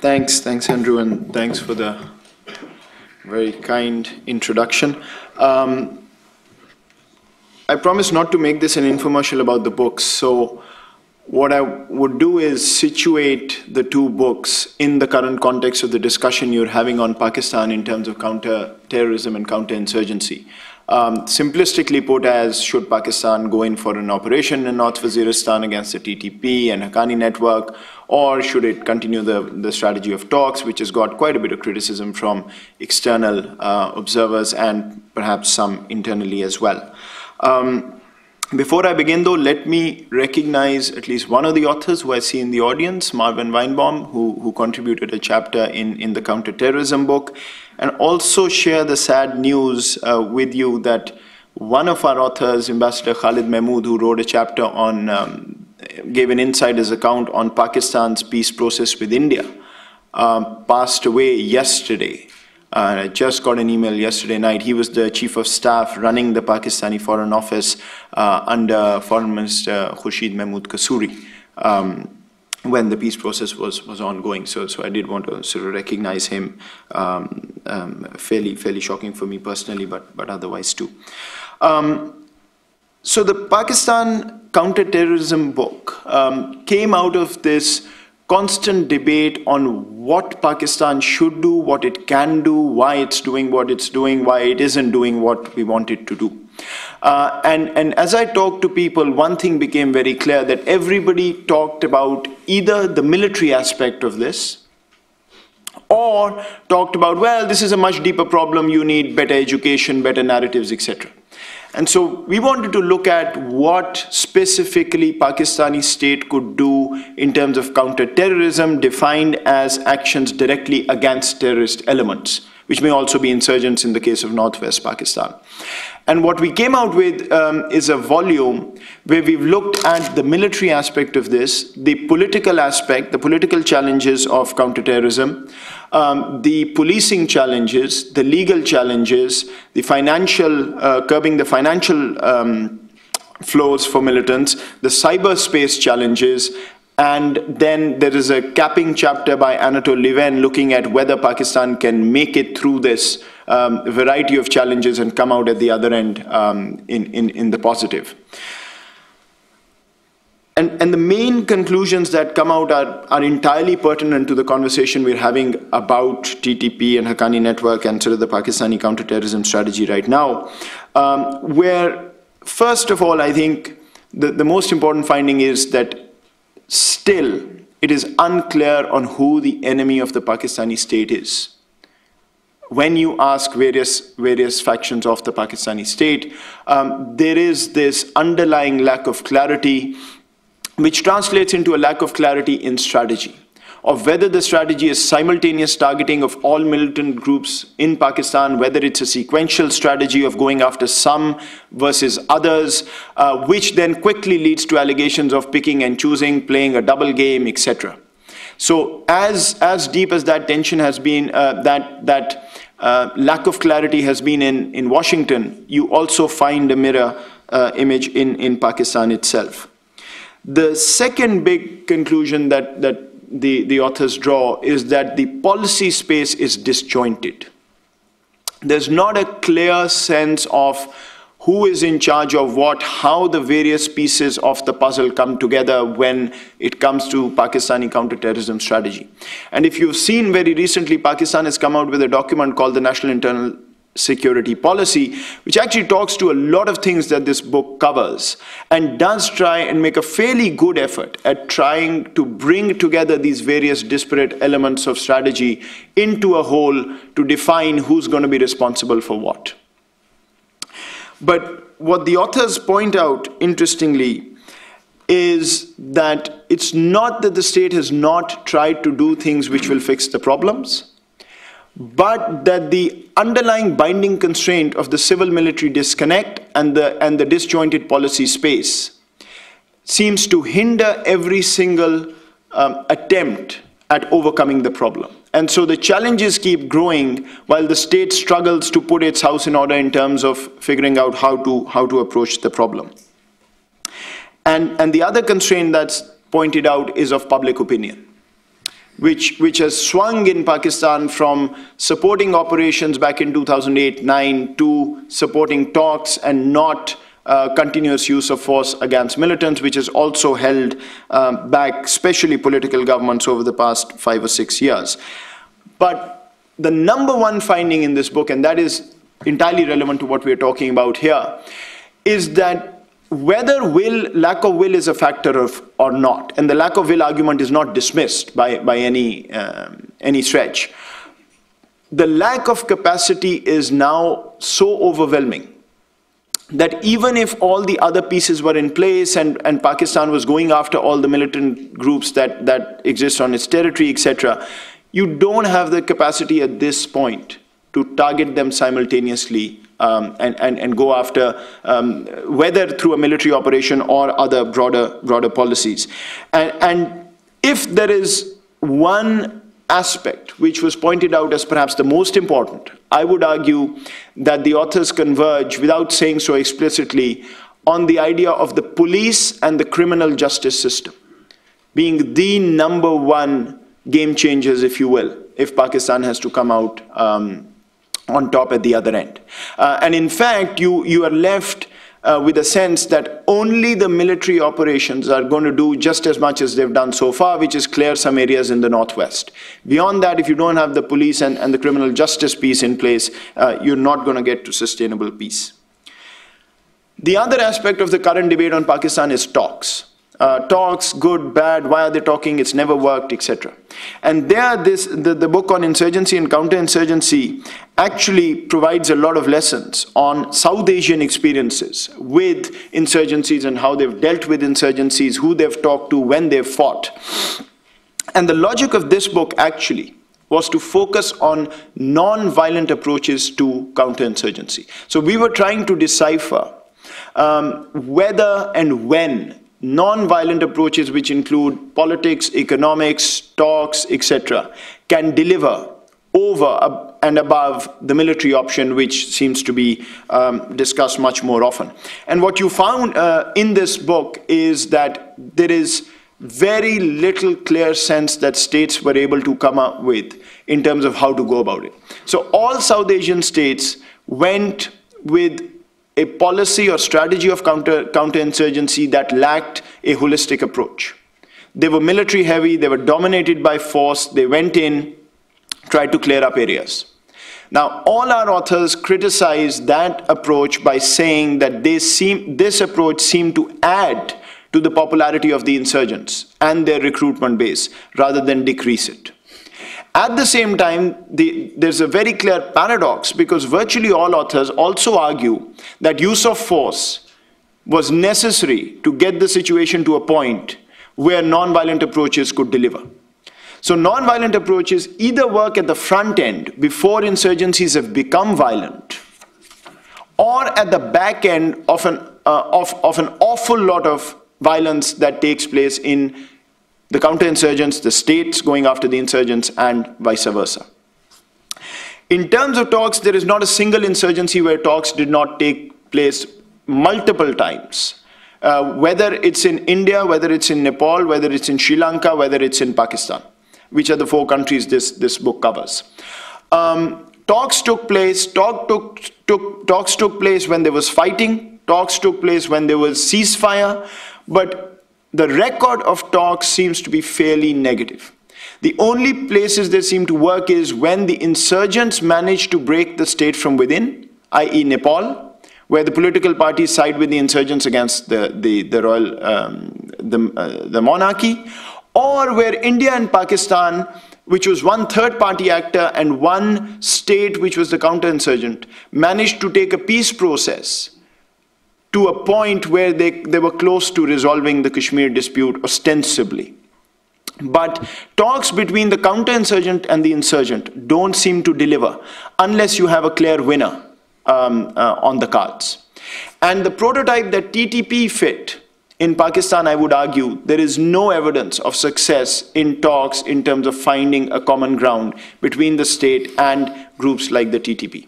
Thanks, Andrew, and thanks for the very kind introduction. I promise not to make this an infomercial about the books, so what I would do is situate the two books in the current context of the discussion you're having on Pakistan in terms of counter-terrorism and counter-insurgency. Simplistically put as, should Pakistan go in for an operation in North Waziristan against the TTP and Haqqani network, or should it continue the strategy of talks, which has got quite a bit of criticism from external observers and perhaps some internally as well. Before I begin, though, let me recognize at least one of the authors who I see in the audience, Marvin Weinbaum, who contributed a chapter in the counterterrorism book, and also share the sad news with you that one of our authors, Ambassador Khalid Mahmood, who wrote a chapter on, gave an insider's account on Pakistan's peace process with India, passed away yesterday. I just got an email yesterday night. He was the chief of staff running the Pakistani Foreign Office under Foreign Minister Khurshid Mahmood Kasuri when the peace process was ongoing. So I did want to sort of recognize him. Fairly shocking for me personally, but otherwise too. So the Pakistan counterterrorism book came out of this constant debate on what Pakistan should do, what it can do, why it's doing what it's doing, why it isn't doing what we want it to do. And as I talked to people, one thing became very clear, that everybody talked about either the military aspect of this, or talked about, well, this is a much deeper problem, you need better education, better narratives, etc. And so we wanted to look at what specifically Pakistani state could do in terms of counter-terrorism, defined as actions directly against terrorist elements, which may also be insurgents in the case of Northwest Pakistan. And what we came out with is a volume where we've looked at the military aspect of this, the political aspect, the political challenges of counterterrorism, the policing challenges, the legal challenges, the financial, curbing the financial flows for militants, the cyberspace challenges, and then there is a capping chapter by Anatole Leven looking at whether Pakistan can make it through this variety of challenges and come out at the other end in the positive. And the main conclusions that come out are entirely pertinent to the conversation we're having about TTP and Haqqani network and sort of the Pakistani counterterrorism strategy right now, where, first of all, I think the most important finding is that still it is unclear on who the enemy of the Pakistani state is. When you ask various factions of the Pakistani state, there is this underlying lack of clarity, which translates into a lack of clarity in strategy, of whether the strategy is simultaneous targeting of all militant groups in Pakistan, whether it's a sequential strategy of going after some versus others, which then quickly leads to allegations of picking and choosing, playing a double game, etc. So as deep as that tension has been, that lack of clarity has been in Washington, you also find a mirror image in Pakistan itself. The second big conclusion that the authors draw is that the policy space is disjointed. There's not a clear sense of who is in charge of what, how the various pieces of the puzzle come together when it comes to Pakistani counterterrorism strategy. And if you've seen very recently, Pakistan has come out with a document called the National Internal Security Policy, which actually talks to a lot of things that this book covers and does try and make a fairly good effort at trying to bring together these various disparate elements of strategy into a whole to define who's going to be responsible for what. But what the authors point out, interestingly, is that it's not that the state has not tried to do things which will fix the problems, but that the underlying binding constraint of the civil-military disconnect and the disjointed policy space seems to hinder every single attempt at overcoming the problem. And so the challenges keep growing while the state struggles to put its house in order in terms of figuring out how to approach the problem. And the other constraint that's pointed out is of public opinion. which has swung in Pakistan from supporting operations back in 2008-9 to supporting talks and not continuous use of force against militants, which has also held back especially political governments over the past 5 or 6 years. But the number one finding in this book, and that is entirely relevant to what we're talking about here, is that whether lack of will is a factor or not, and the lack of will argument is not dismissed by any stretch, the lack of capacity is now so overwhelming that even if all the other pieces were in place and Pakistan was going after all the militant groups that exist on its territory, etc., you don't have the capacity at this point to target them simultaneously and go after, whether through a military operation or other broader policies. And if there is one aspect which was pointed out as perhaps the most important, I would argue that the authors converge, without saying so explicitly, on the idea of the police and the criminal justice system being the number one game changers, if you will, if Pakistan has to come out on top at the other end. And in fact, you are left with a sense that only the military operations are going to do just as much as they've done so far, which is clear some areas in the northwest. Beyond that, if you don't have the police and the criminal justice piece in place, you're not going to get to sustainable peace. The other aspect of the current debate on Pakistan is talks. Talks, good, bad, why are they talking, it's never worked, etc. And there, the book on insurgency and counterinsurgency actually provides a lot of lessons on South Asian experiences with insurgencies and how they've dealt with insurgencies, who they've talked to, when they've fought. And the logic of this book actually was to focus on non-violent approaches to counterinsurgency. So we were trying to decipher whether and when non-violent approaches, which include politics, economics, talks, etc., can deliver over and above the military option, which seems to be discussed much more often. And what you found in this book is that there is very little clear sense that states were able to come up with in terms of how to go about it. So all South Asian states went with a policy or strategy of counterinsurgency that lacked a holistic approach. They were military heavy, they were dominated by force, they went in, tried to clear up areas. Now, all our authors criticize that approach by saying that this approach seemed to add to the popularity of the insurgents and their recruitment base rather than decrease it. At the same time, there's a very clear paradox, because virtually all authors also argue that use of force was necessary to get the situation to a point where non-violent approaches could deliver. So non-violent approaches either work at the front end before insurgencies have become violent, or at the back end of an awful lot of violence that takes place in the counterinsurgents, the states going after the insurgents, and vice versa. In terms of talks, there is not a single insurgency where talks did not take place multiple times. Whether it's in India, whether it's in Nepal, whether it's in Sri Lanka, whether it's in Pakistan, which are the 4 countries this book covers. Talks took place. Talks took place when there was fighting. Talks took place when there was ceasefire. But the record of talks seems to be fairly negative. The only places they seem to work is when the insurgents manage to break the state from within, i.e. Nepal, where the political parties side with the insurgents against the monarchy, or where India and Pakistan, which was one third-party actor and one state which was the counterinsurgent, managed to take a peace process to a point where they were close to resolving the Kashmir dispute ostensibly. But talks between the counterinsurgent and the insurgent don't seem to deliver unless you have a clear winner on the cards. And the prototype that TTP fit in Pakistan, I would argue, there is no evidence of success in talks in terms of finding a common ground between the state and groups like the TTP.